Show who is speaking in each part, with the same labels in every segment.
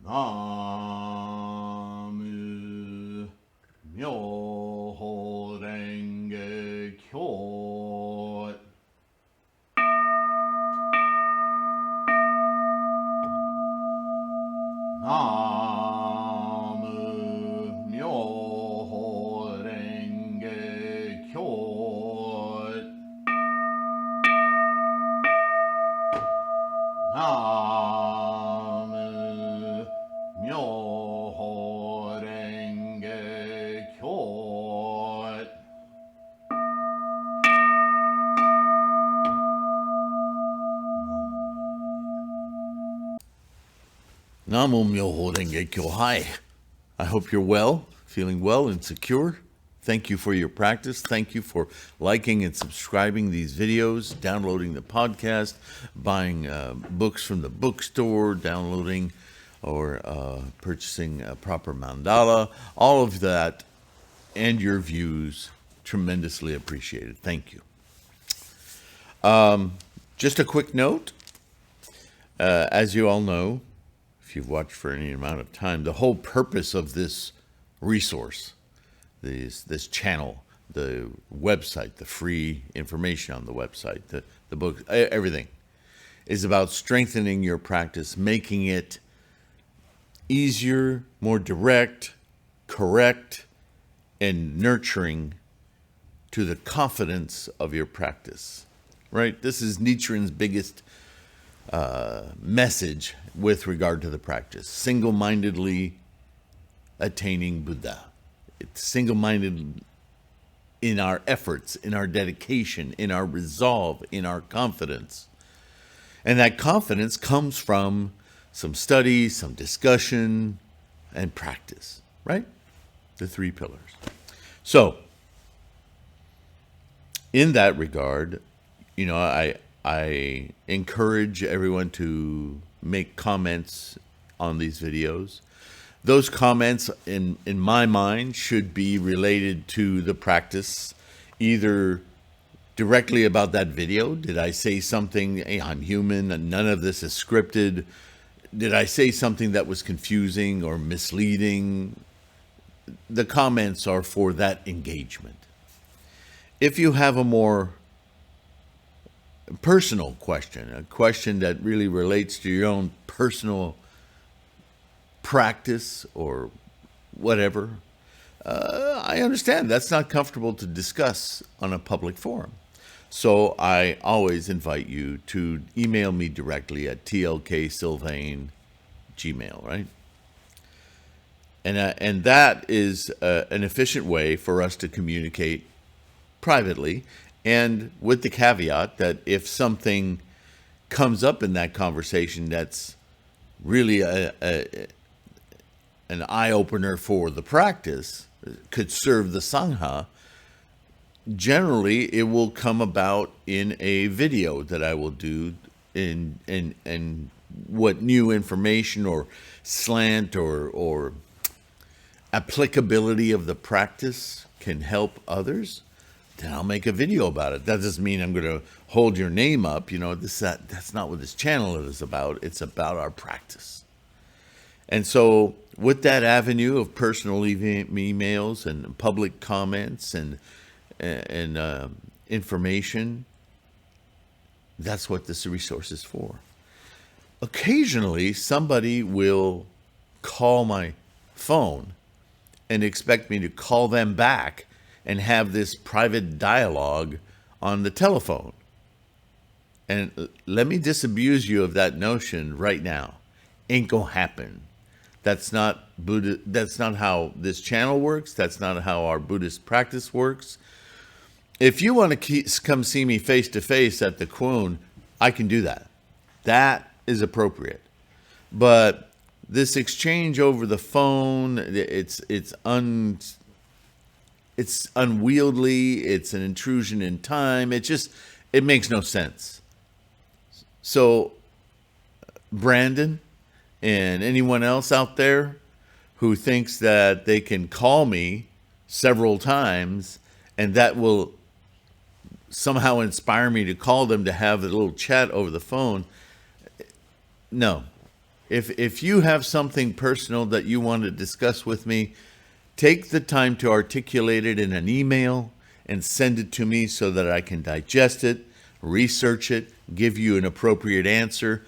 Speaker 1: 나무 묘호랭개교 나무 묘호랭개교 나무 묘호랭개교 Namo Myoho Renge Kyo. Hi. I hope you're well, feeling well and secure. Thank you for your practice. Thank you for liking and subscribing these videos, downloading the podcast, buying books from the bookstore, downloading or purchasing a proper mandala. All of that and your views, tremendously appreciated. Thank you. Just a quick note. As you all know, if you've watched for any amount of time, the whole purpose of this resource, this channel, the website, the free information on the website, the book, everything, is about strengthening your practice, making it easier, more direct, correct, and nurturing to the confidence of your practice, right? This is Nichiren's biggest message with regard to the practice. Single-mindedly attaining Buddha. It's single-minded in our efforts, in our dedication, in our resolve, in our confidence. And that confidence comes from some study, some discussion, and practice, right? The three pillars. So, in that regard, I encourage everyone to make comments on these videos. Those comments, in my mind, should be related to the practice, either directly about that video. Did I say something, hey, I'm human, and none of this is scripted? Did I say something that was confusing or misleading? The comments are for that engagement. If you have a more personal question, a question that really relates to your own personal practice or whatever, I understand that's not comfortable to discuss on a public forum. So I always invite you to email me directly at tlksylvain@gmail.com, right? And that is an efficient way for us to communicate privately, and with the caveat that if something comes up in that conversation that's really an eye-opener for the practice, could serve the Sangha, generally it will come about in a video that I will do in what new information or slant or applicability of the practice can help others. Then I'll make a video about it. That doesn't mean I'm going to hold your name up. That's not what this channel is about. It's about our practice. And so with that avenue of personal emails and public comments and information, that's what this resource is for. Occasionally, somebody will call my phone and expect me to call them back and have this private dialogue on the telephone. And let me disabuse you of that notion right now. Ain't gonna happen. That's not Buddha. That's not how this channel works. That's not how our Buddhist practice works. If you want to come see me face to face at the Kwun, I can do that. That is appropriate. But this exchange over the phone, it's unwieldy. It's an intrusion in time. It makes no sense. So, Brandon and anyone else out there who thinks that they can call me several times and that will somehow inspire me to call them to have a little chat over the phone, no, If you have something personal that you want to discuss with me, take the time to articulate it in an email and send it to me so that I can digest it, research it, give you an appropriate answer.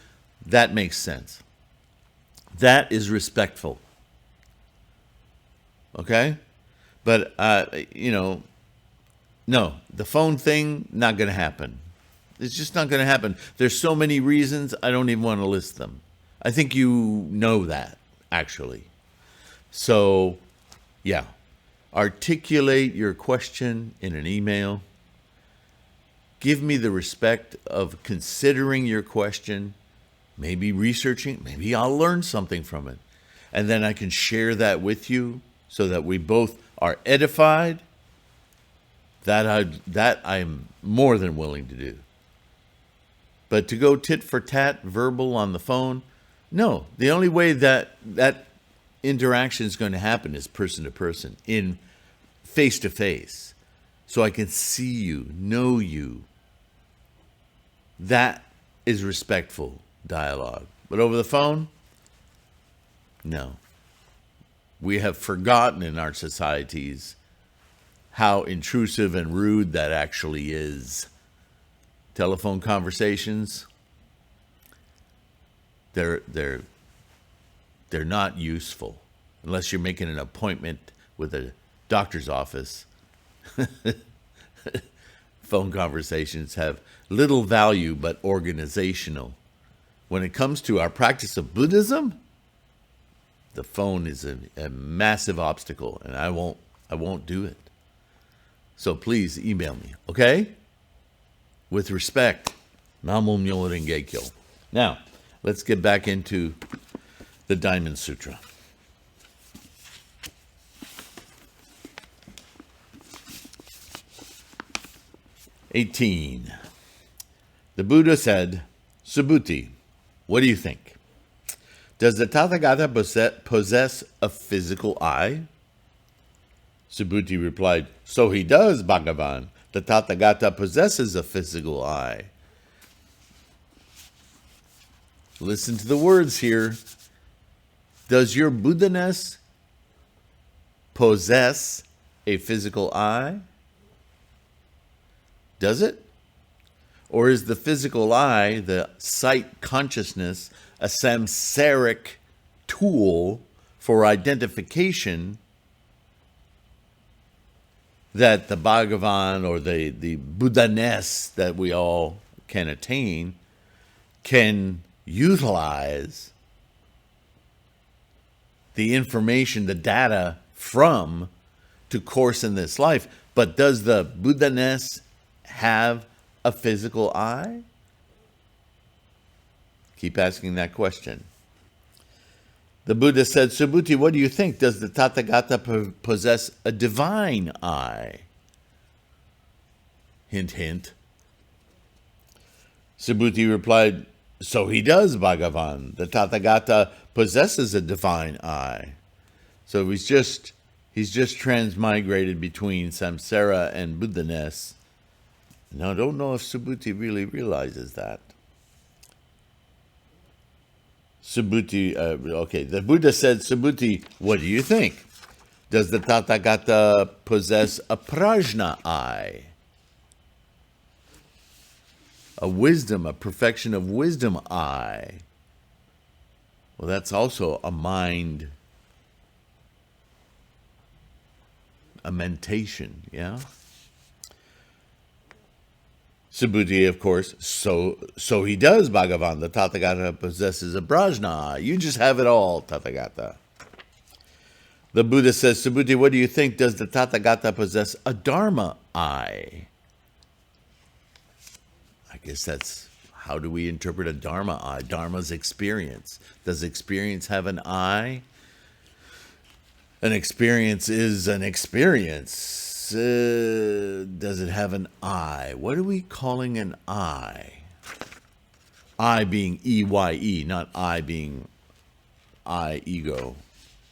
Speaker 1: That makes sense. That is respectful. Okay? But, no, the phone thing, not going to happen. It's just not going to happen. There's so many reasons, I don't even want to list them. I think you know that, actually. So, yeah. Articulate your question in an email. Give me the respect of considering your question, maybe researching, maybe I'll learn something from it. And then I can share that with you so that we both are edified. That I'm more than willing to do. But to go tit for tat, verbal on the phone, no. The only way that interaction is going to happen is person to person, in face to face, so I can see you, know you. That is respectful dialogue. But over the phone, no. We have forgotten in our societies how intrusive and rude that actually is. Telephone conversations, they're not useful unless you're making an appointment with a doctor's office. Phone conversations have little value but organizational. When it comes to our practice of Buddhism, the phone is a massive obstacle, and I won't do it. So please email me, okay? With respect. Namo Myoho Renge Kyo. Now, let's get back into the Diamond Sutra. (18) The Buddha said, Subhuti, what do you think? Does the Tathagata possess a physical eye? Subhuti replied, so he does, Bhagavan. The Tathagata possesses a physical eye. Listen to the words here. Does your Buddha-ness possess a physical eye? Does it? Or is the physical eye, the sight consciousness, a samsaric tool for identification that the Bhagavan or the Buddha-ness that we all can attain can utilize the information, the data from to course in this life? But does the Buddha-ness have a physical eye? Keep asking that question. The Buddha said, Subhuti, what do you think? Does the Tathagata possess a divine eye? Hint, hint. Subhuti replied, so he does, Bhagavan. The Tathagata possesses a divine eye. So he's just transmigrated between samsara and Buddha-ness. Now, I don't know if Subhuti really realizes that. Subhuti, the Buddha said, Subhuti, what do you think? Does the Tathagata possess a prajna eye? A wisdom, a perfection of wisdom eye. Well, that's also a mind, a mentation, yeah? Subhuti, of course, so he does, Bhagavan. The Tathagata possesses a prajna. You just have it all, Tathagata. The Buddha says, Subhuti, what do you think? Does the Tathagata possess a Dharma eye? I guess that's, how do we interpret a Dharma eye? Dharma's experience. Does experience have an eye? An experience is an experience. Does it have an eye? What are we calling an eye? I being E-Y-E, not I being I, ego.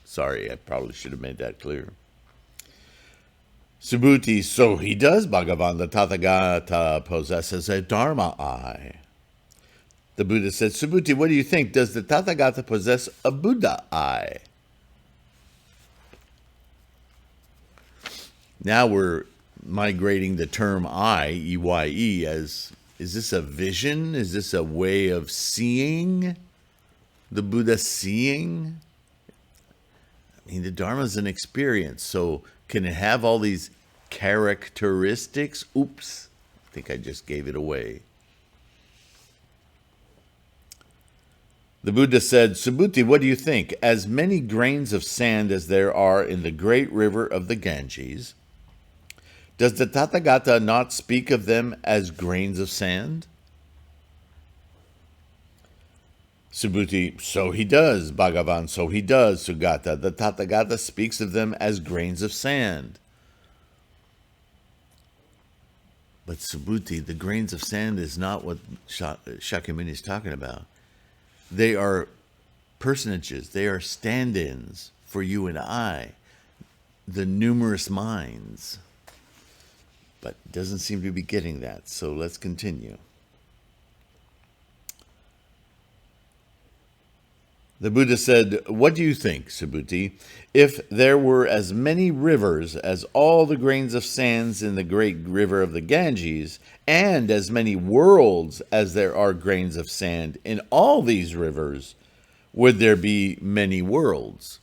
Speaker 1: Sorry, I probably should have made that clear. Subhuti, so he does, Bhagavan. The Tathagata possesses a Dharma eye. The Buddha said, Subhuti, what do you think? Does the Tathagata possess a Buddha eye? Now we're migrating the term eye, E-Y-E, as, is this a vision? Is this a way of seeing? The Buddha seeing? I mean, the Dharma is an experience, so can it have all these characteristics? Oops, I think I just gave it away. The Buddha said, Subhuti, what do you think? As many grains of sand as there are in the great river of the Ganges, does the Tathagata not speak of them as grains of sand? Subhuti, so he does, Bhagavan, so he does, Sugata. The Tathagata speaks of them as grains of sand. But Subhuti, the grains of sand is not what Shakyamuni is talking about. They are personages, they are stand-ins for you and I, the numerous minds. But doesn't seem to be getting that, so let's continue. The Buddha said, what do you think, Subhuti? If there were as many rivers as all the grains of sands in the great river of the Ganges, and as many worlds as there are grains of sand in all these rivers, would there be many worlds?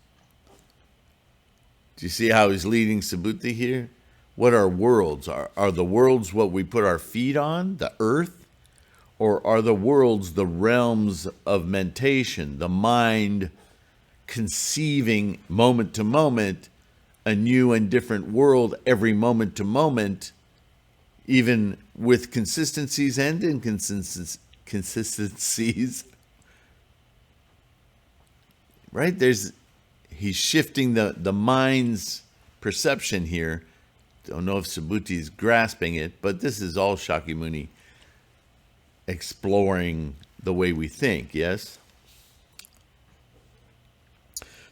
Speaker 1: Do you see how he's leading Subhuti here? What are worlds? Are the worlds what we put our feet on, the earth? Or are the worlds the realms of mentation, the mind conceiving moment to moment a new and different world every moment to moment, even with consistencies and inconsistencies? Right? He's shifting the mind's perception here. Don't know if Subhuti is grasping it, but this is all Shakyamuni exploring the way we think, yes?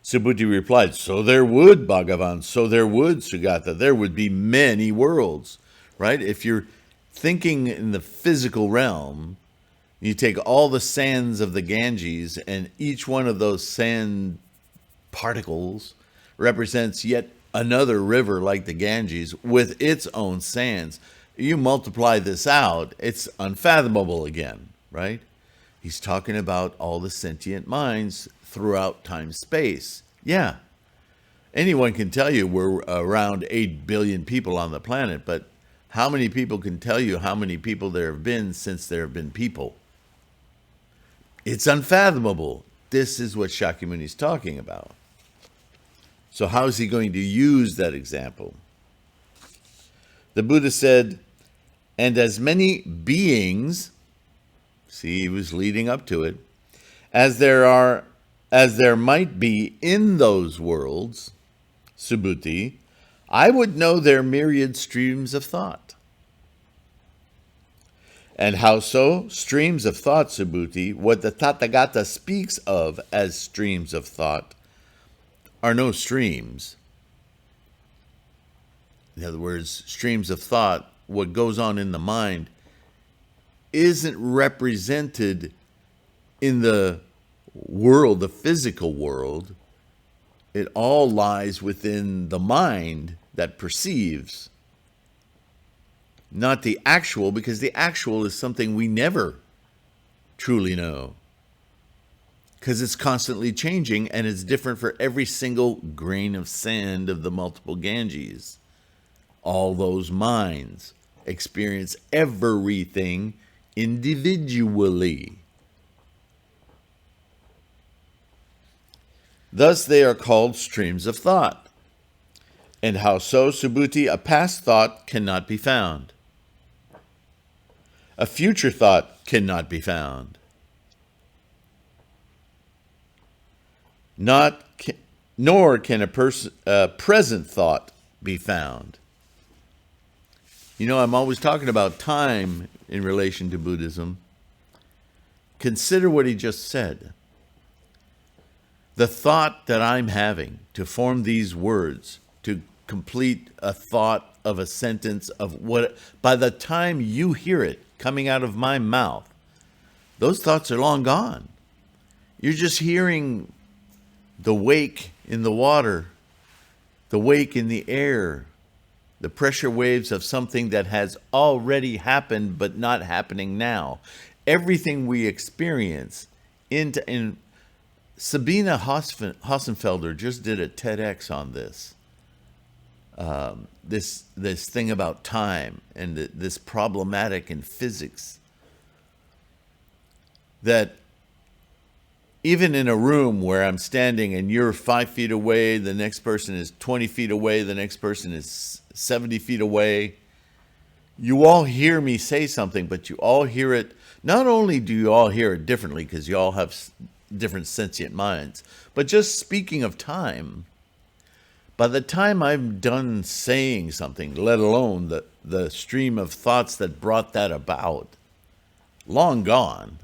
Speaker 1: Subhuti replied, so there would, Bhagavan, so there would, Sugata. There would be many worlds, right? If you're thinking in the physical realm, you take all the sands of the Ganges, and each one of those sand particles represents yet another river like the Ganges with its own sands. You multiply this out, it's unfathomable again, right? He's talking about all the sentient minds throughout time-space. Yeah, anyone can tell you we're around 8 billion people on the planet, but how many people can tell you how many people there have been since there have been people? It's unfathomable. This is what Shakyamuni is talking about. So how is he going to use that example? The Buddha said, and as many beings, see, he was leading up to it, as there might be in those worlds, Subhuti, I would know their myriad streams of thought. And how so? Streams of thought, Subhuti, what the Tathagata speaks of as streams of thought, are no streams. In other words, streams of thought, what goes on in the mind, isn't represented in the world, the physical world. It all lies within the mind that perceives, not the actual, because the actual is something we never truly know, because it's constantly changing and it's different for every single grain of sand of the multiple Ganges. All those minds experience everything individually. Thus they are called streams of thought. And how so, Subhuti? A past thought cannot be found. A future thought cannot be found. Nor can a present thought be found. You know, I'm always talking about time in relation to Buddhism. Consider what he just said. The thought that I'm having to form these words, to complete a thought of a sentence of what, by the time you hear it coming out of my mouth, those thoughts are long gone. You're just hearing the wake in the water, the wake in the air, the pressure waves of something that has already happened but not happening now. Everything we experience in Sabina Hossenfelder just did a TEDx on this. This thing about time and this problematic in physics, that even in a room where I'm standing and you're 5 feet away, the next person is 20 feet away, the next person is 70 feet away, you all hear me say something, but you all hear it. Not only do you all hear it differently because you all have different sentient minds, but just speaking of time, by the time I'm done saying something, let alone the stream of thoughts that brought that about, long gone,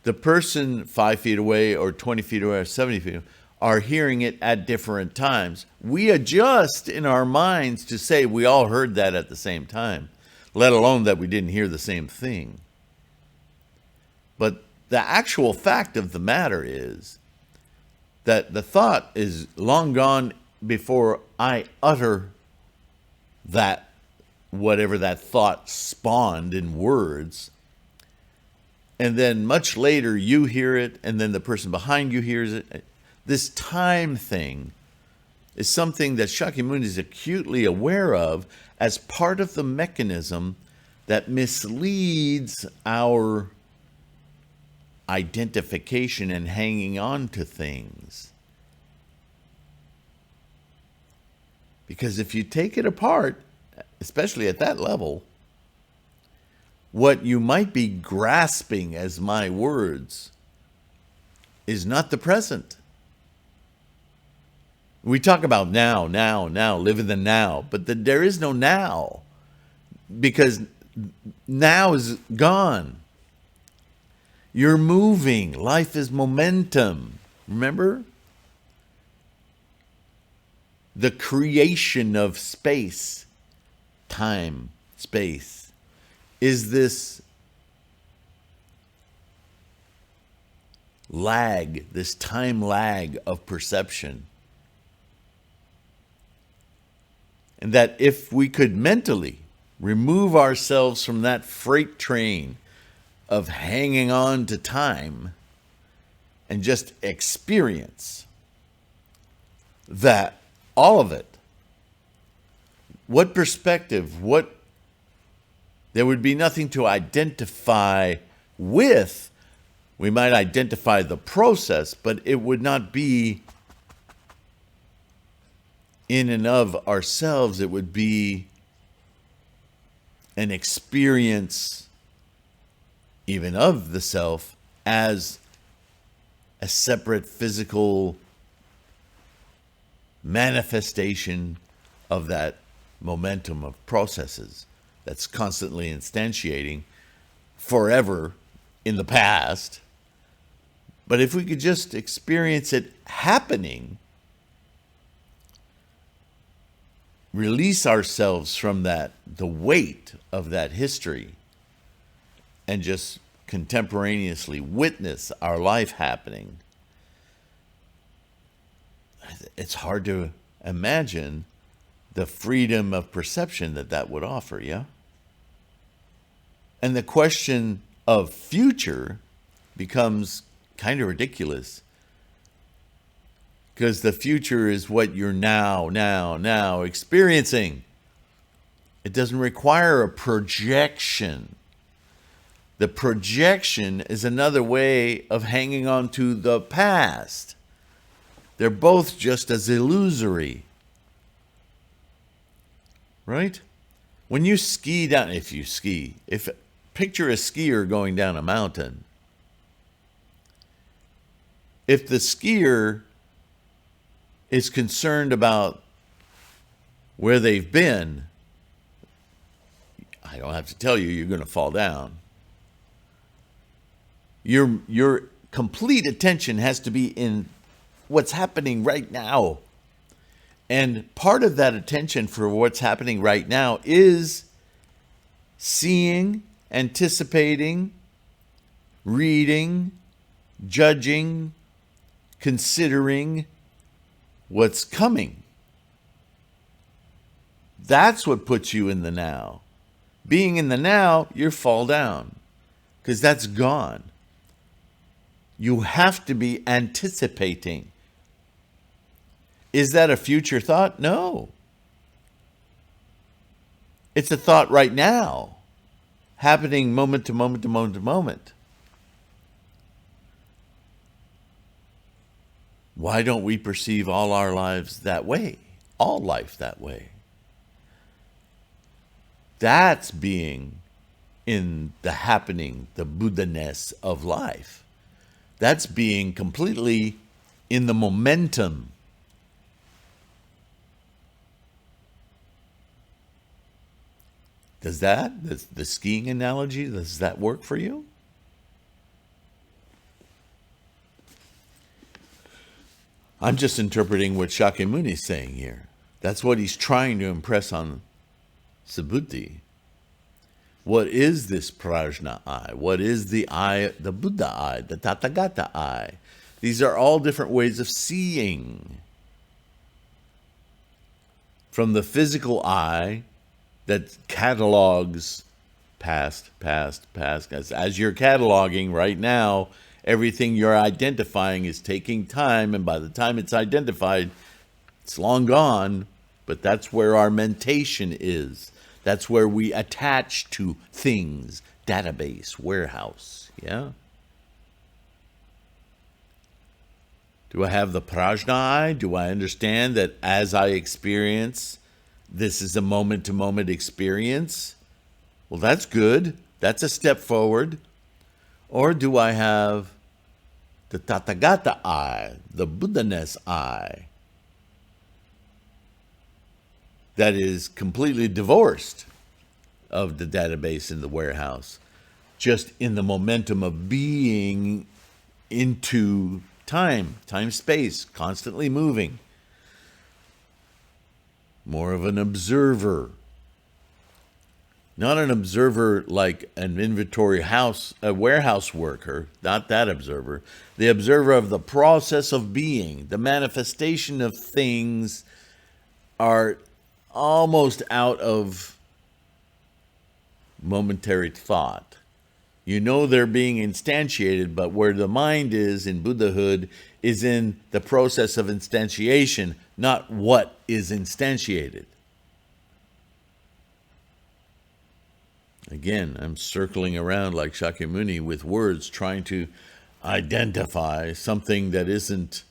Speaker 1: the person 5 feet away or 20 feet away or 70 feet away are hearing it at different times. We adjust in our minds to say we all heard that at the same time, let alone that we didn't hear the same thing. But the actual fact of the matter is that the thought is long gone before I utter that, whatever that thought spawned in words. And then much later you hear it, and then the person behind you hears it. This time thing is something that Shakyamuni is acutely aware of as part of the mechanism that misleads our identification and hanging on to things. Because if you take it apart, especially at that level, what you might be grasping as my words is not the present. We talk about now, live in the now, but there is no now, because now is gone. You're moving. Life is momentum. Remember? The creation of space, time, space, is this lag, this time lag of perception. And that if we could mentally remove ourselves from that freight train of hanging on to time and just experience that, all of it, what perspective, there would be nothing to identify with. We might identify the process, but it would not be in and of ourselves. It would be an experience even of the self as a separate physical manifestation of that momentum of processes that's constantly instantiating forever in the past. But if we could just experience it happening, release ourselves from the weight of that history, and just contemporaneously witness our life happening, it's hard to imagine the freedom of perception that would offer, yeah? And the question of future becomes kind of ridiculous, because the future is what you're now experiencing. It doesn't require a projection. The projection is another way of hanging on to the past. They're both just as illusory. Right? When you ski down, picture a skier going down a mountain. If the skier is concerned about where they've been, I don't have to tell you, you're going to fall down. Your complete attention has to be in what's happening right now. And part of that attention for what's happening right now is seeing, anticipating, reading, judging, considering what's coming. That's what puts you in the now. Being in the now, you fall down because that's gone. You have to be anticipating. Is that a future thought? No. It's a thought right now, happening moment to moment to moment to moment. Why don't we perceive all our lives that way? All life that way. That's being in the happening, the Buddha-ness of life. That's being completely in the momentum. Does the skiing analogy, does that work for you? I'm just interpreting what Shakyamuni is saying here. That's what he's trying to impress on Subhuti. What is this prajna eye? What is the eye, the Buddha eye, the Tathagata eye? These are all different ways of seeing. From the physical eye that catalogs past. As you're cataloging right now, everything you're identifying is taking time, and by the time it's identified, it's long gone. But that's where our mentation is. That's where we attach to things. Database, warehouse, yeah? Do I have the prajna eye? Do I understand that as I experience, this is a moment-to-moment experience? Well, that's good. That's a step forward. Or do I have the Tathagata eye, the Buddha-ness eye, that is completely divorced of the database in the warehouse, just in the momentum of being into time, space, constantly moving. More of an observer. Not an observer like an a warehouse worker, not that observer. The observer of the process of being. The manifestation of things are almost out of momentary thought. You know they're being instantiated, but where the mind is in Buddhahood is in the process of instantiation, not what is instantiated. Again, I'm circling around like Shakyamuni with words, trying to identify something that isn't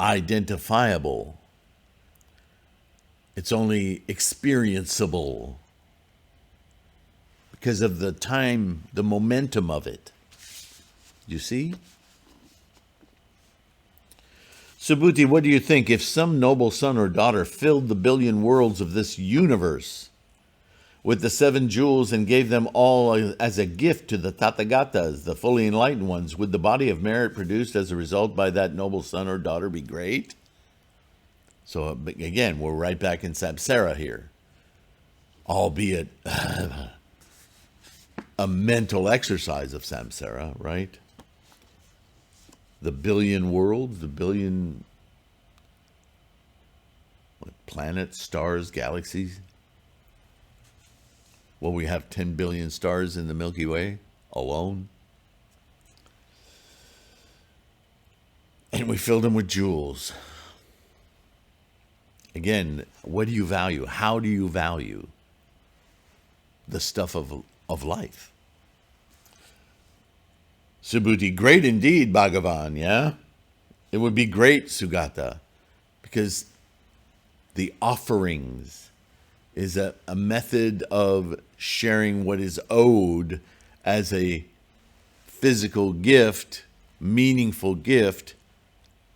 Speaker 1: identifiable. It's only experienceable because of the time, the momentum of it. You see? Subhuti, what do you think if some noble son or daughter filled the billion worlds of this universe with the 7 jewels and gave them all as a gift to the Tathagatas, the fully enlightened ones? Would the body of merit produced as a result by that noble son or daughter be great? So again, we're right back in samsara here, albeit a mental exercise of samsara, right? The billion worlds, the billion planets, stars, galaxies. Well, we have 10 billion stars in the Milky Way alone. And we filled them with jewels. Again, what do you value? How do you value the stuff of life? Subhuti, great indeed, Bhagavan, yeah? It would be great, Sugata, because the offerings is a method of sharing what is owed as a physical gift, meaningful gift,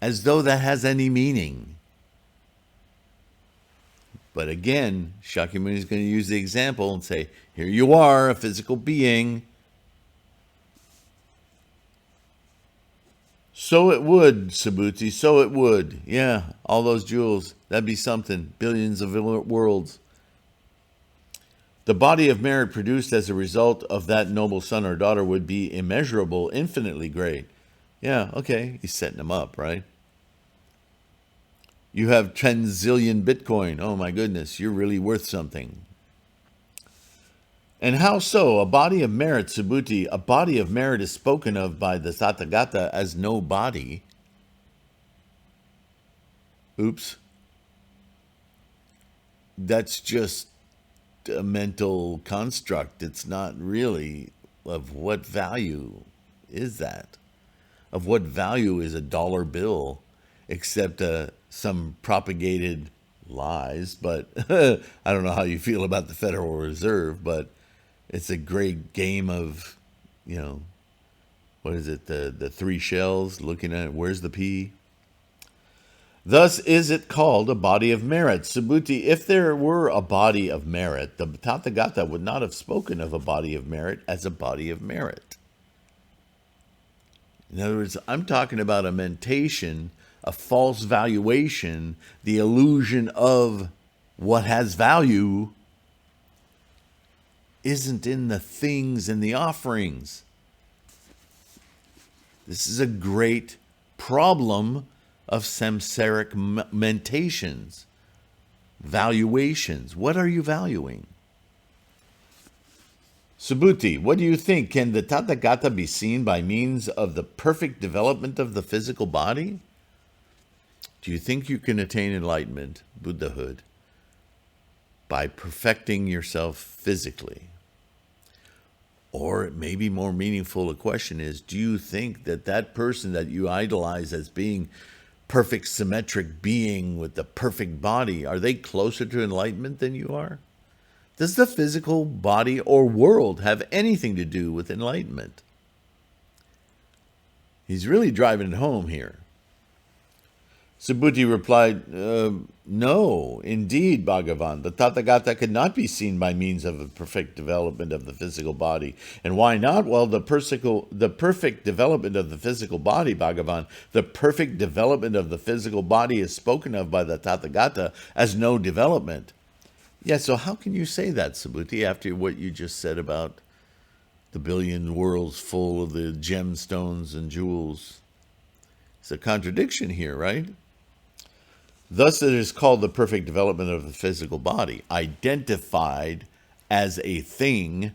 Speaker 1: as though that has any meaning. But again, Shakyamuni is going to use the example and say, here you are, a physical being. So it would, Subhuti, so it would. Yeah, all those jewels, that'd be something. Billions of worlds. The body of merit produced as a result of that noble son or daughter would be immeasurable, infinitely great. Yeah, okay, he's setting them up, right? You have 10 zillion Bitcoin. Oh my goodness, you're really worth something. And how so? A body of merit, Subhuti, a body of merit is spoken of by the Tathagata as no body. Oops. That's just a mental construct. It's not really. Of what value is that? Of what value is a dollar bill except some propagated lies? But I don't know how you feel about the Federal Reserve, but it's a great game of, what is it? The three shells, looking at where's the P? Thus is it called a body of merit. Subhuti, if there were a body of merit, the Tathagata would not have spoken of a body of merit as a body of merit. In other words, I'm talking about a mentation, a false valuation, the illusion of what has value isn't in the things and the offerings. This is a great problem of samsaric mentations, valuations. What are you valuing? Subhuti, what do you think? Can the Tathagata be seen by means of the perfect development of the physical body? Do you think you can attain enlightenment, Buddhahood, by perfecting yourself physically? Or maybe more meaningful, a question is, do you think that that person that you idolize as being perfect symmetric being with the perfect body, are they closer to enlightenment than you are? Does the physical body or world have anything to do with enlightenment? He's really driving it home here. Subhuti replied, no, indeed, Bhagavan. The Tathagata could not be seen by means of a perfect development of the physical body. And why not? Well, the perfect development of the physical body, Bhagavan, the perfect development of the physical body is spoken of by the Tathagata as no development. Yeah, so how can you say that, Subhuti, after what you just said about the billion worlds full of the gemstones and jewels? It's a contradiction here, right? Thus it is called the perfect development of the physical body, identified as a thing,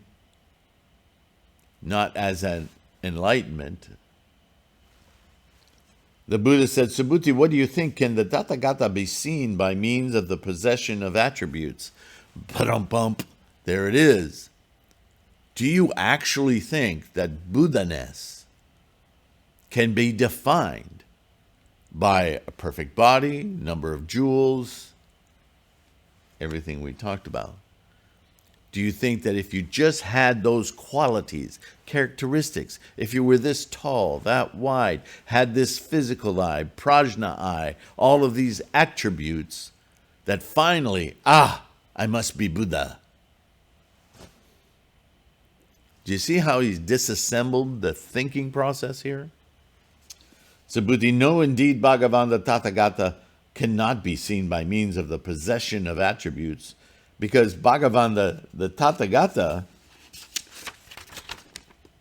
Speaker 1: not as an enlightenment. The Buddha said, Subhuti, what do you think? Can the Tathagata be seen by means of the possession of attributes? Ba-dum-bump, there it is. Do you actually think that Buddha-ness can be defined by a perfect body, number of jewels, everything we talked about? Do you think that if you just had those qualities, characteristics, if you were this tall, that wide, had this physical eye, prajna eye, all of these attributes, that finally, I must be Buddha? Do you see how he's disassembled the thinking process here? Subhuti, no, indeed, Bhagavan, the Tathagata cannot be seen by means of the possession of attributes, because Bhagavan, the Tathagata,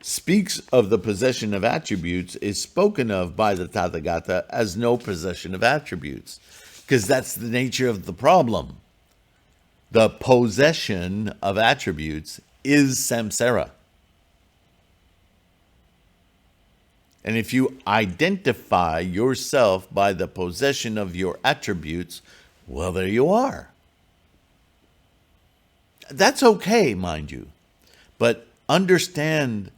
Speaker 1: speaks of the possession of attributes, is spoken of by the Tathagata as no possession of attributes, because that's the nature of the problem. The possession of attributes is samsara. And if you identify yourself by the possession of your attributes, well, there you are. That's okay, mind you. But understand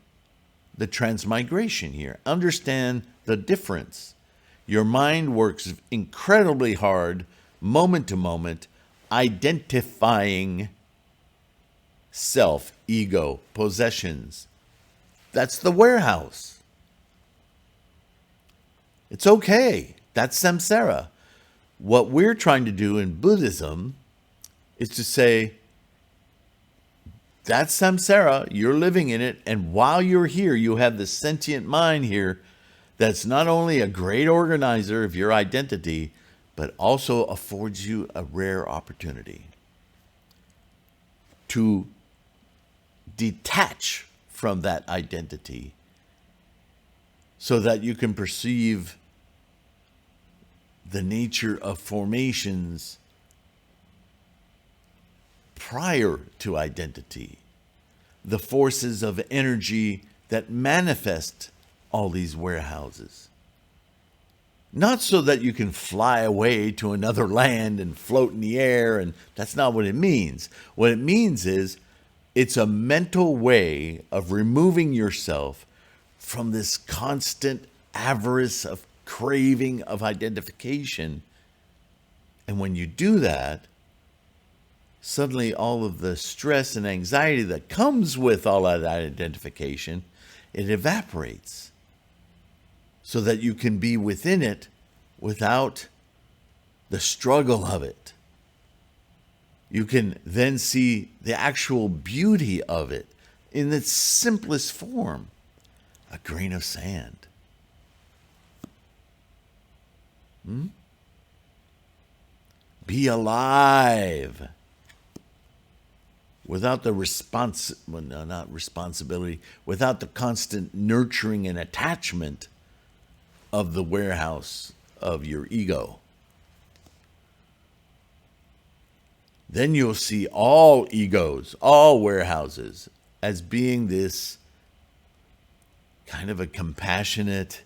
Speaker 1: the transmigration here. Understand the difference. Your mind works incredibly hard, moment to moment, identifying self, ego, possessions. That's the warehouse. It's okay. That's samsara. What we're trying to do in Buddhism is to say, that's samsara, you're living in it, and while you're here, you have this sentient mind here that's not only a great organizer of your identity, but also affords you a rare opportunity to detach from that identity so that you can perceive the nature of formations prior to identity, the forces of energy that manifest all these warehouses. Not so that you can fly away to another land and float in the air, and that's not what it means. What it means is it's a mental way of removing yourself from this constant avarice of craving of identification. And when you do that, suddenly all of the stress and anxiety that comes with all of that identification, it evaporates so that you can be within it without the struggle of it. You can then see the actual beauty of it in its simplest form, a grain of sand. Be alive without the without the constant nurturing and attachment of the warehouse of your ego. Then you'll see all egos, all warehouses, as being this kind of a compassionate.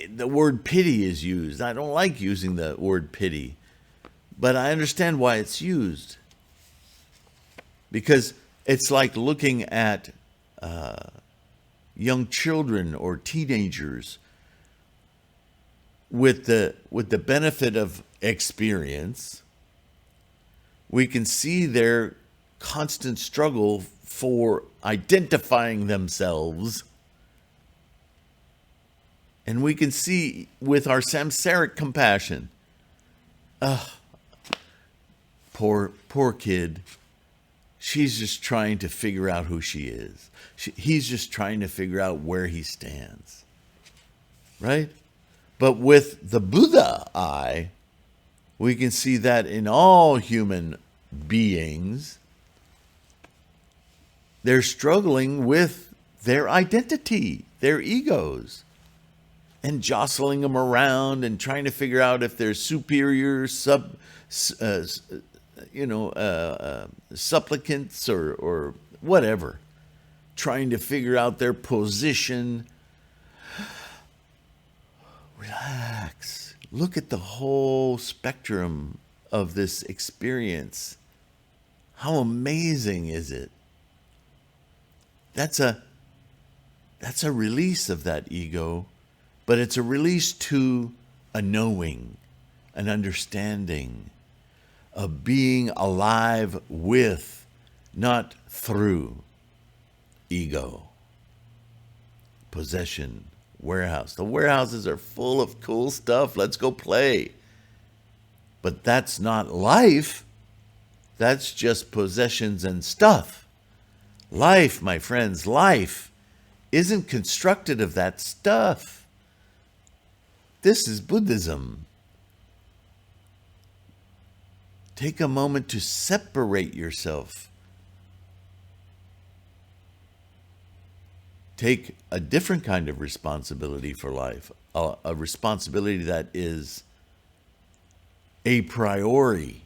Speaker 1: The word pity is used. I don't like using the word pity, but I understand why it's used. Because it's like looking at young children or teenagers with the benefit of experience. We can see their constant struggle for identifying themselves. And we can see with our samsaric compassion, poor kid, she's just trying to figure out who she is. He's just trying to figure out where he stands. Right? But with the Buddha eye, we can see that in all human beings, they're struggling with their identity, their egos, and jostling them around and trying to figure out if they're superior, supplicants or whatever, trying to figure out their position. Relax. Look at the whole spectrum of this experience. How amazing is it? That's a release of that ego, but it's a release to a knowing, an understanding, a being alive with, not through, ego, possession, warehouse. The warehouses are full of cool stuff. Let's go play. But that's not life. That's just possessions and stuff. Life, my friends, life isn't constructed of that stuff. This is Buddhism. Take a moment to separate yourself. Take a different kind of responsibility for life, a responsibility that is a priori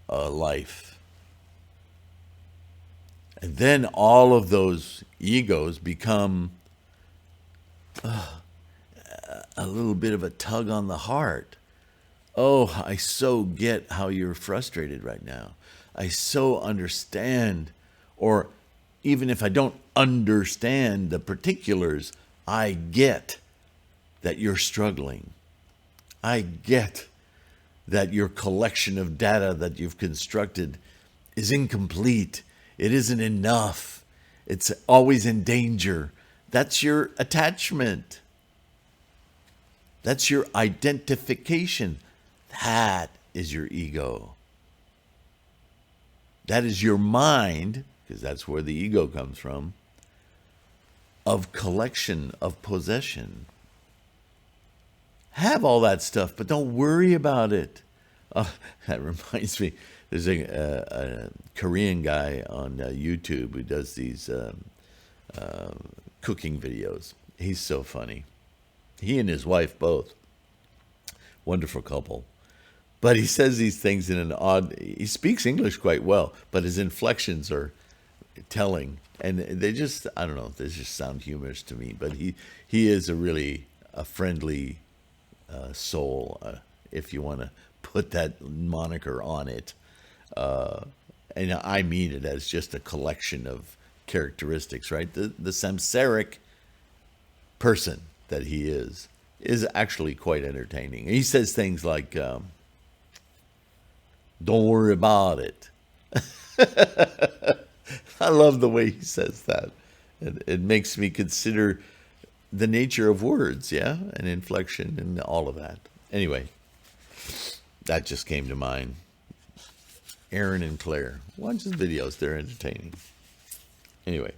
Speaker 1: life. And then all of those egos become a little bit of a tug on the heart. Oh, I so get how you're frustrated right now. I so understand, or even if I don't understand the particulars, I get that you're struggling. I get that your collection of data that you've constructed is incomplete. It isn't enough. It's always in danger. That's your attachment. That's your identification. That is your ego. That is your mind, because that's where the ego comes from, of collection, of possession. Have all that stuff, but don't worry about it. Oh, that reminds me. There's a Korean guy on YouTube who does these cooking videos. He's so funny. He and his wife both. Wonderful couple. But he says these things in an odd... He speaks English quite well, but his inflections are telling. And they just, I don't know, they just sound humorous to me. But he is a friendly soul, if you want to put that moniker on it. And I mean it as just a collection of characteristics, right? The samsaric person that he is actually quite entertaining. He says things like, don't worry about it. I love the way he says that. It makes me consider the nature of words, yeah, and inflection and all of that. Anyway, that just came to mind. Aaron and Claire. Watch his videos. They're entertaining. Anyway.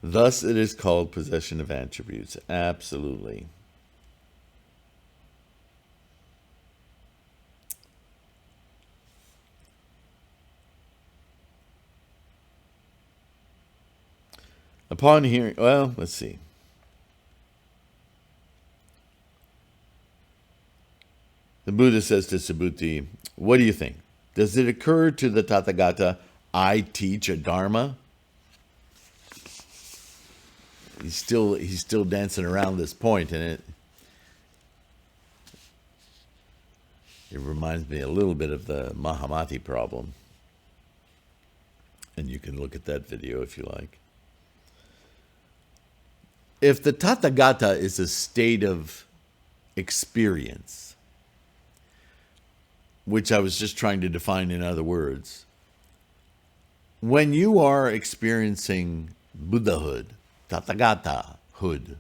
Speaker 1: Thus it is called possession of attributes. Absolutely. Upon hearing, well, let's see. The Buddha says to Subhuti, what do you think? Does it occur to the Tathagata, I teach a Dharma? He's still dancing around this point, and it reminds me a little bit of the Mahamati problem. And you can look at that video if you like. If the Tathagata is a state of experience, which I was just trying to define in other words, when you are experiencing Buddhahood, Tathagatahood,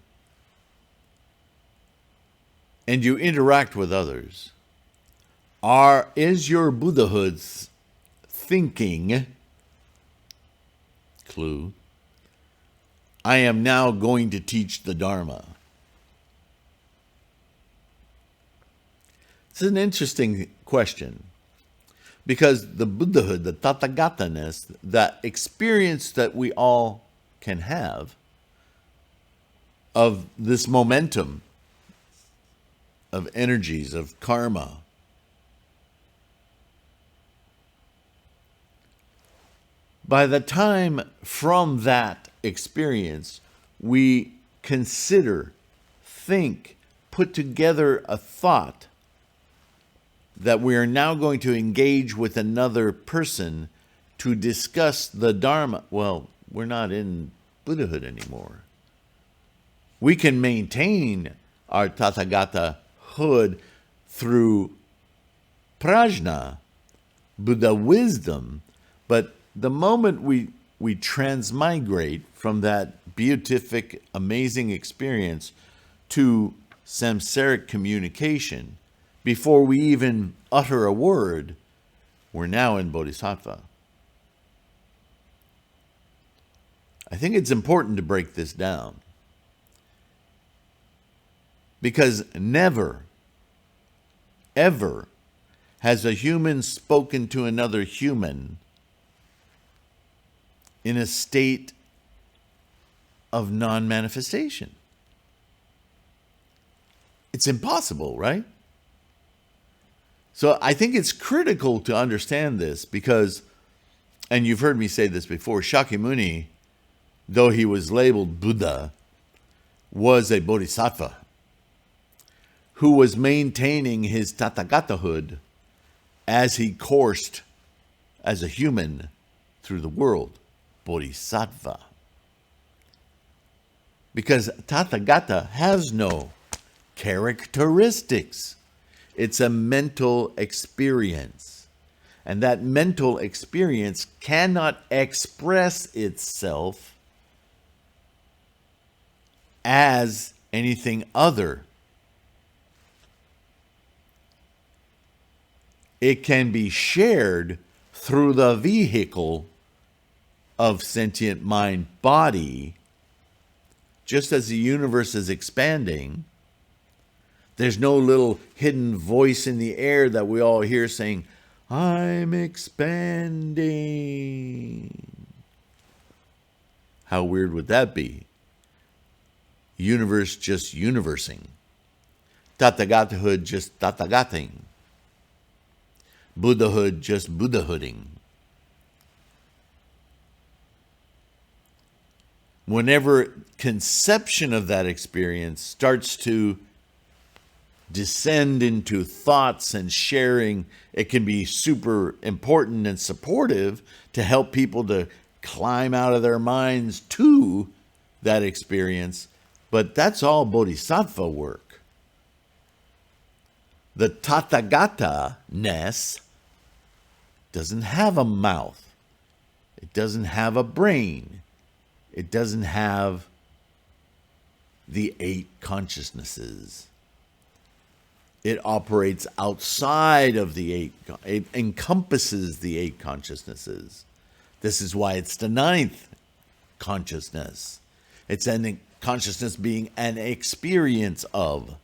Speaker 1: and you interact with others, is your Buddhahood's thinking, clue, I am now going to teach the Dharma? It's an interesting question, because the Buddhahood, the Tathagata-ness, that experience that we all can have of this momentum of energies, of karma, by the time from that experience we consider, think, put together a thought that we are now going to engage with another person to discuss the Dharma, well, we're not in Buddhahood anymore. We can maintain our Tathagatahood through prajna, Buddha wisdom, but the moment we transmigrate from that beatific, amazing experience to samsaric communication, before we even utter a word, we're now in Bodhisattva. I think it's important to break this down, because never, ever has a human spoken to another human in a state of non-manifestation. It's impossible, right? So I think it's critical to understand this because, and you've heard me say this before, Shakyamuni, though he was labeled Buddha, was a bodhisattva who was maintaining his Tathagatahood as he coursed as a human through the world. Bodhisattva. Because Tathagata has no characteristics. It's a mental experience. And that mental experience cannot express itself as anything other. It can be shared through the vehicle of sentient mind body. Just as the universe is expanding, There's no little hidden voice in the air that we all hear saying, I'm expanding. How weird would that be? Universe just universing. Tathagatahood just tathagating. Buddhahood just Buddhahooding. Whenever conception of that experience starts to descend into thoughts and sharing, it can be super important and supportive to help people to climb out of their minds to that experience. But that's all bodhisattva work. The Tathagata-ness doesn't have a mouth. It doesn't have a brain. It doesn't have the 8 consciousnesses. It operates outside of the 8. It encompasses the 8 consciousnesses. This is why it's the 9th consciousness. It's an consciousness being an experience of.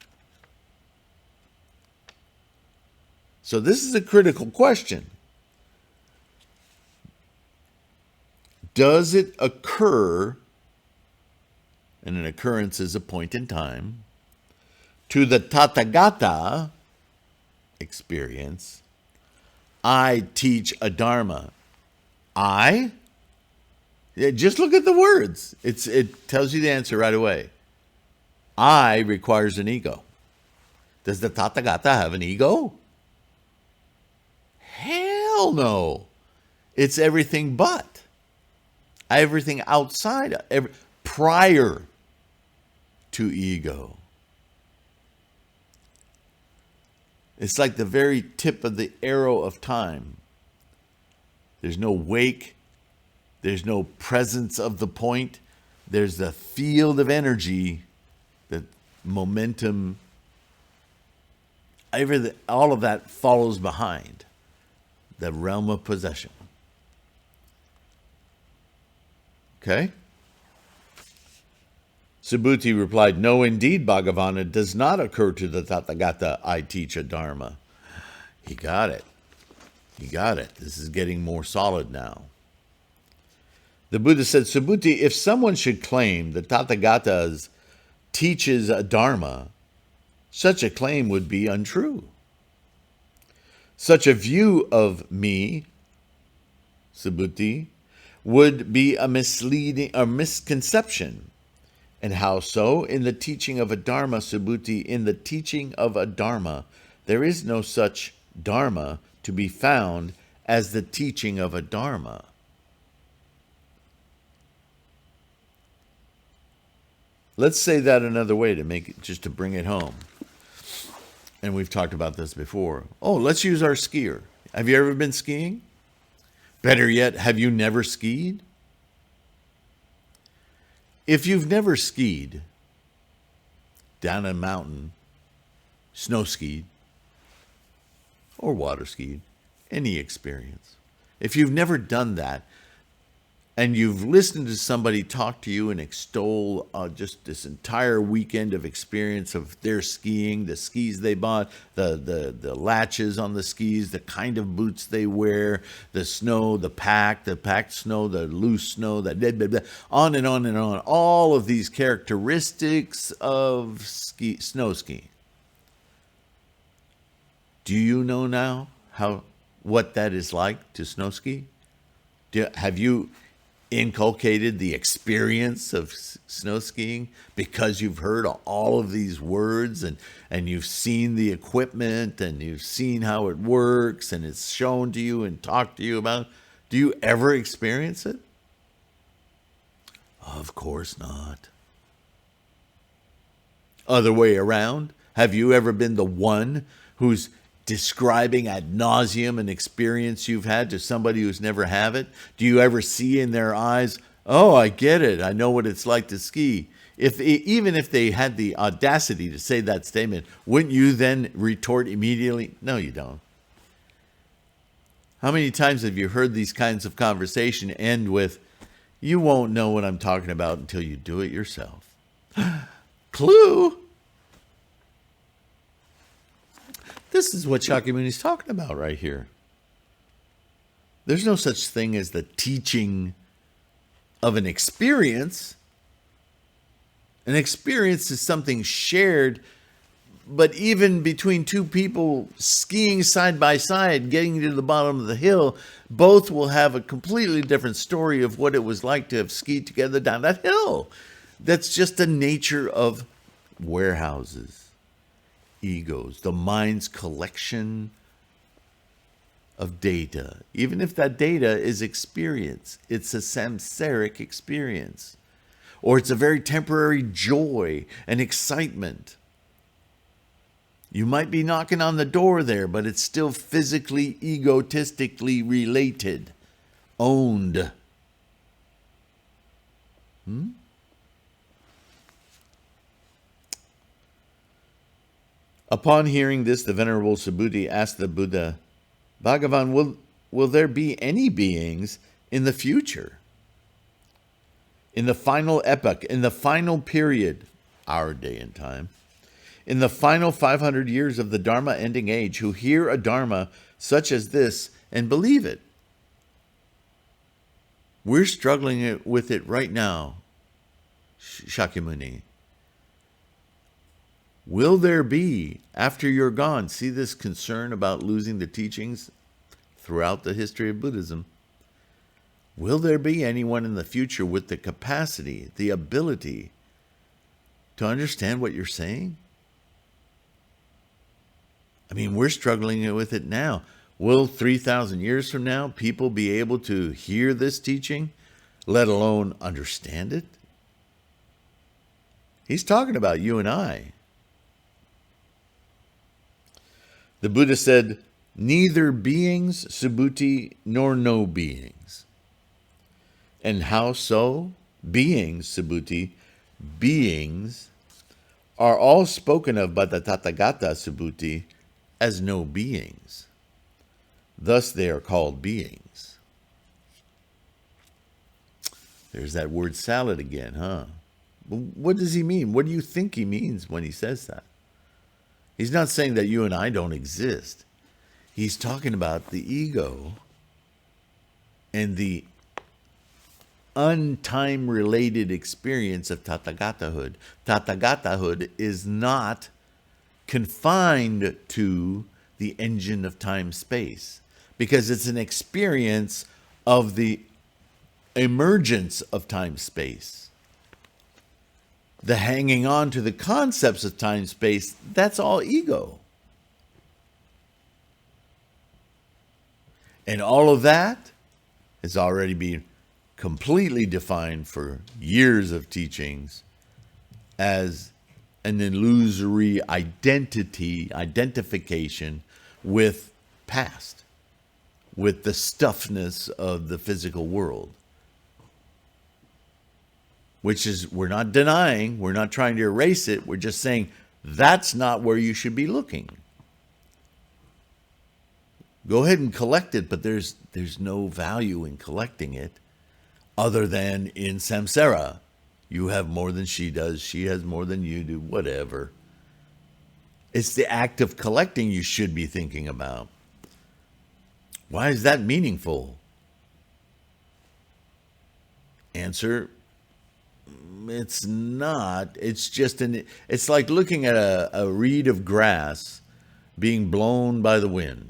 Speaker 1: So this is a critical question. Does it occur, and an occurrence is a point in time, to the Tathagata experience, I teach a Dharma? I? Just look at the words. It tells you the answer right away. I requires an ego. Does the Tathagata have an ego? Hell no. It's everything but. Everything outside, prior to ego. It's like the very tip of the arrow of time. There's no wake. There's no presence of the point. There's the field of energy, the momentum. All of that follows behind the realm of possession. Okay? Subhuti replied, no, indeed, Bhagavan, it does not occur to the Tathagata, I teach a Dharma. He got it. He got it. This is getting more solid now. The Buddha said, Subhuti, if someone should claim that Tathagata teaches a Dharma, such a claim would be untrue. Such a view of me, Subhuti, would be a misconception. And how so? In the teaching of a Dharma, Subhuti, in the teaching of a Dharma, there is no such Dharma to be found as the teaching of a Dharma. Let's say that another way to make it, just to bring it home. And we've talked about this before. Oh, let's use our skier. Have you ever been skiing? Better yet, have you never skied? If you've never skied down a mountain, snow skied, or water skied, any experience, if you've never done that, and you've listened to somebody talk to you and extol just this entire weekend of experience of their skiing, the skis they bought, the latches on the skis, the kind of boots they wear, the snow, the packed snow, the loose snow, that blah, blah, blah, on and on and on. All of these characteristics of snow skiing. Do you know now what that is like to snow ski? Have you inculcated the experience of snow skiing because you've heard all of these words and you've seen the equipment and you've seen how it works and it's shown to you and talked to you about? Do you ever experience it? Of course not. Other way around, have you ever been the one who's describing ad nauseum an experience you've had to somebody who's never had it? Do you ever see in their eyes, oh, I get it, I know what it's like to ski? Even if they had the audacity to say that statement, wouldn't you then retort immediately, no, you don't? How many times have you heard these kinds of conversation end with, you won't know what I'm talking about until you do it yourself? Clue! This is what Shakyamuni is talking about right here. There's no such thing as the teaching of an experience. An experience is something shared, but even between two people skiing side by side, getting to the bottom of the hill, both will have a completely different story of what it was like to have skied together down that hill. That's just the nature of warehouses, egos, the mind's collection of data. Even if that data is experience, it's a samsaric experience, or it's a very temporary joy and excitement. You might be knocking on the door there, but it's still physically, egotistically related, owned. Upon hearing this, the Venerable Subhuti asked the Buddha, Bhagavan, will there be any beings in the future? In the final epoch, in the final period, our day and time, in the final 500 years of the Dharma ending age, who hear a Dharma such as this and believe it? We're struggling with it right now, Shakyamuni. Will there be, after you're gone, see this concern about losing the teachings throughout the history of Buddhism? Will there be anyone in the future with the capacity, the ability to understand what you're saying? I mean, we're struggling with it now. Will 3,000 years from now people be able to hear this teaching, let alone understand it? He's talking about you and I. The Buddha said, neither beings, Subhuti, nor no beings. And how so? Beings, Subhuti, beings are all spoken of by the Tathagata, Subhuti, as no beings. Thus they are called beings. There's that word salad again, huh? What does he mean? What do you think he means when he says that? He's not saying that you and I don't exist. He's talking about the ego and the untime-related experience of Tathagatahood. Tathagatahood is not confined to the engine of time-space, because it's an experience of the emergence of time-space. The hanging on to the concepts of time-space, that's all ego. And all of that has already been completely defined for years of teachings as an illusory identification with past, with the stuffness of the physical world. Which is, we're not denying, we're not trying to erase it, we're just saying that's not where you should be looking. Go ahead and collect it, but there's no value in collecting it other than in samsara. You have more than she does, she has more than you do, whatever. It's the act of collecting you should be thinking about. Why is that meaningful? Answer, it's not. It's just it's like looking at a reed of grass being blown by the wind.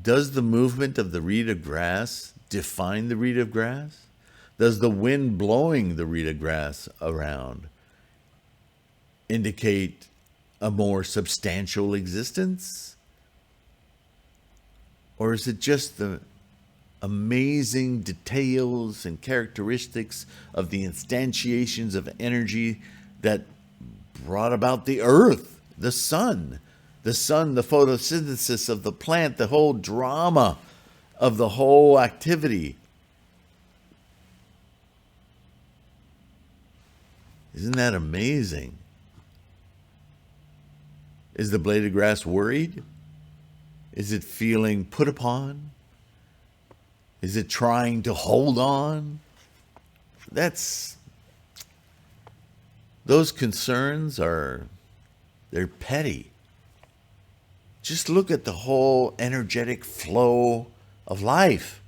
Speaker 1: Does the movement of the reed of grass define the reed of grass? Does the wind blowing the reed of grass around indicate a more substantial existence? Or is it just the amazing details and characteristics of the instantiations of energy that brought about the earth, the sun, the photosynthesis of the plant, the whole drama of the whole activity? Isn't that amazing? Is the blade of grass worried? Is it feeling put upon? Is it trying to hold on? Those concerns they're petty. Just look at the whole energetic flow of life.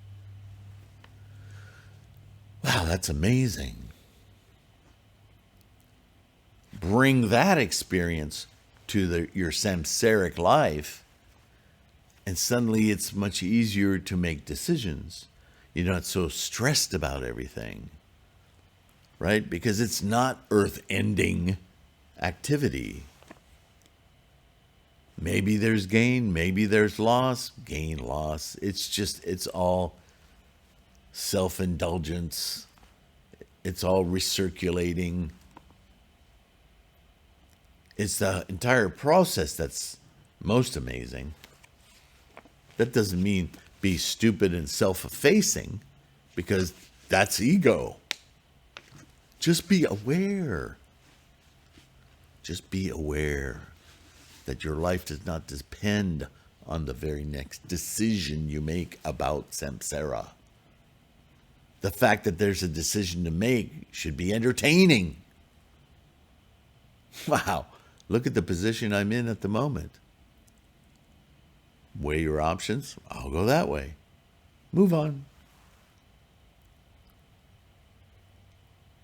Speaker 1: Wow, that's amazing. Bring that experience to your samsaric life, and suddenly it's much easier to make decisions. You're not so stressed about everything, right? Because it's not earth-ending activity. Maybe there's gain, maybe there's loss. Gain, loss. It's all self-indulgence. It's all recirculating. It's the entire process that's most amazing. That doesn't mean be stupid and self-effacing, because that's ego. Just be aware. Just be aware that your life does not depend on the very next decision you make about samsara. The fact that there's a decision to make should be entertaining. Wow, look at the position I'm in at the moment. Weigh your options. I'll go that way. Move on.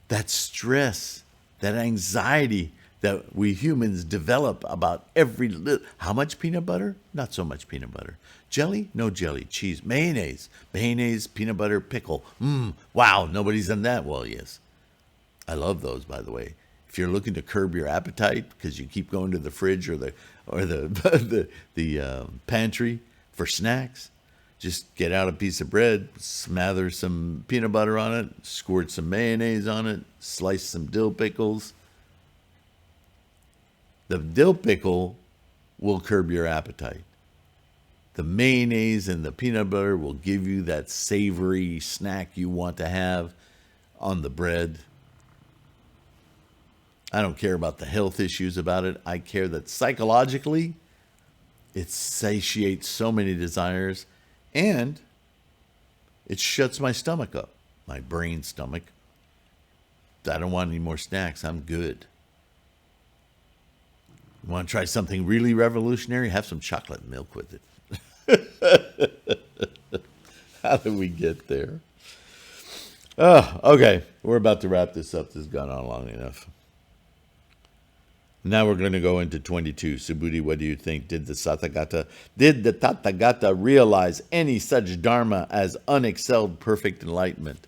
Speaker 1: That stress, that anxiety that we humans develop about every little... How much peanut butter? Not so much peanut butter. Jelly? No jelly. Cheese. Mayonnaise. Mayonnaise, peanut butter, pickle. Wow, nobody's done that. Well, yes. I love those, by the way. If you're looking to curb your appetite because you keep going to the fridge or the pantry for snacks, just get out a piece of bread, smother some peanut butter on it, squirt some mayonnaise on it, slice some dill pickles. The dill pickle will curb your appetite. The mayonnaise and the peanut butter will give you that savory snack you want to have on the bread. I don't care about the health issues about it. I care that psychologically it satiates so many desires, and it shuts my stomach up, my brain stomach. I don't want any more snacks. I'm good. You want to try something really revolutionary? Have some chocolate milk with it. How did we get there? Oh, okay. We're about to wrap this up. This has gone on long enough. Now we're going to go into 22. Subhuti, what do you think? Did the Tathagata realize any such Dharma as unexcelled perfect enlightenment?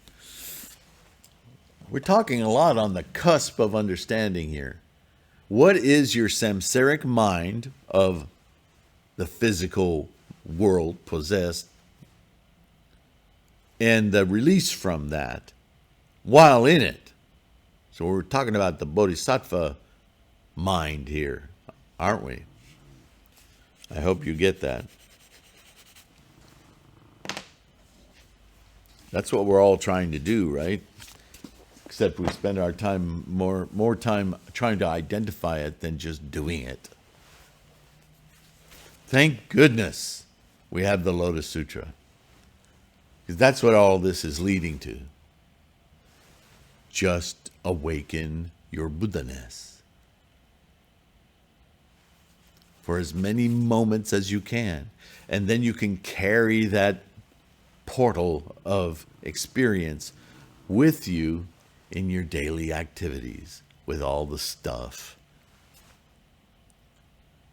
Speaker 1: We're talking a lot on the cusp of understanding here. What is your samsaric mind of the physical world possessed, and the release from that while in it? So we're talking about the bodhisattva mind here, aren't we? I hope you get that. That's what we're all trying to do, right? Except we spend our time more time trying to identify it than just doing it. Thank goodness we have the Lotus Sutra, because that's what all this is leading to. Just awaken your Buddha-ness for as many moments as you can, and then you can carry that portal of experience with you in your daily activities with all the stuff.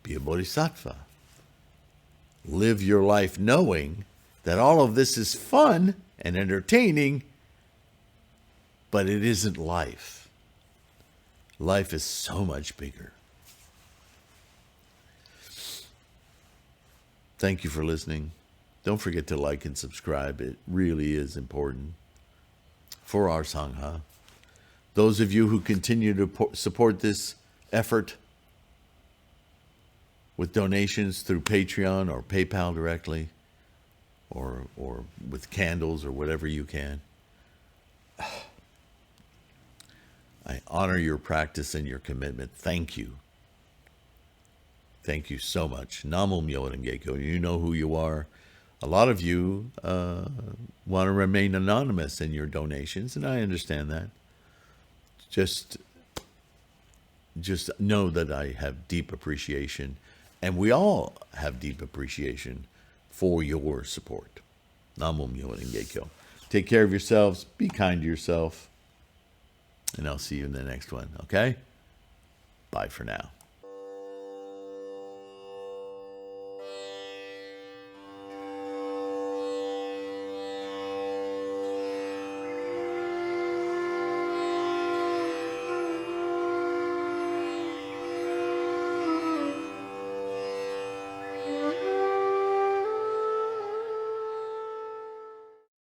Speaker 1: Be a bodhisattva. Live your life knowing that all of this is fun and entertaining, but it isn't life. Life is so much bigger. Thank you for listening. Don't forget to like and subscribe. It really is important for our Sangha. Those of you who continue to support this effort with donations through Patreon or PayPal directly, or with candles or whatever you can, I honor your practice and your commitment. Thank you. Thank you so much. Namo Myoho Renge Kyo. You know who you are. A lot of you want to remain anonymous in your donations, and I understand that. Just know that I have deep appreciation And we all have deep appreciation for your support. Namo Myoho Renge Kyo. Take care of yourselves. Be kind to yourself. And I'll see you in the next one, okay? Bye for now.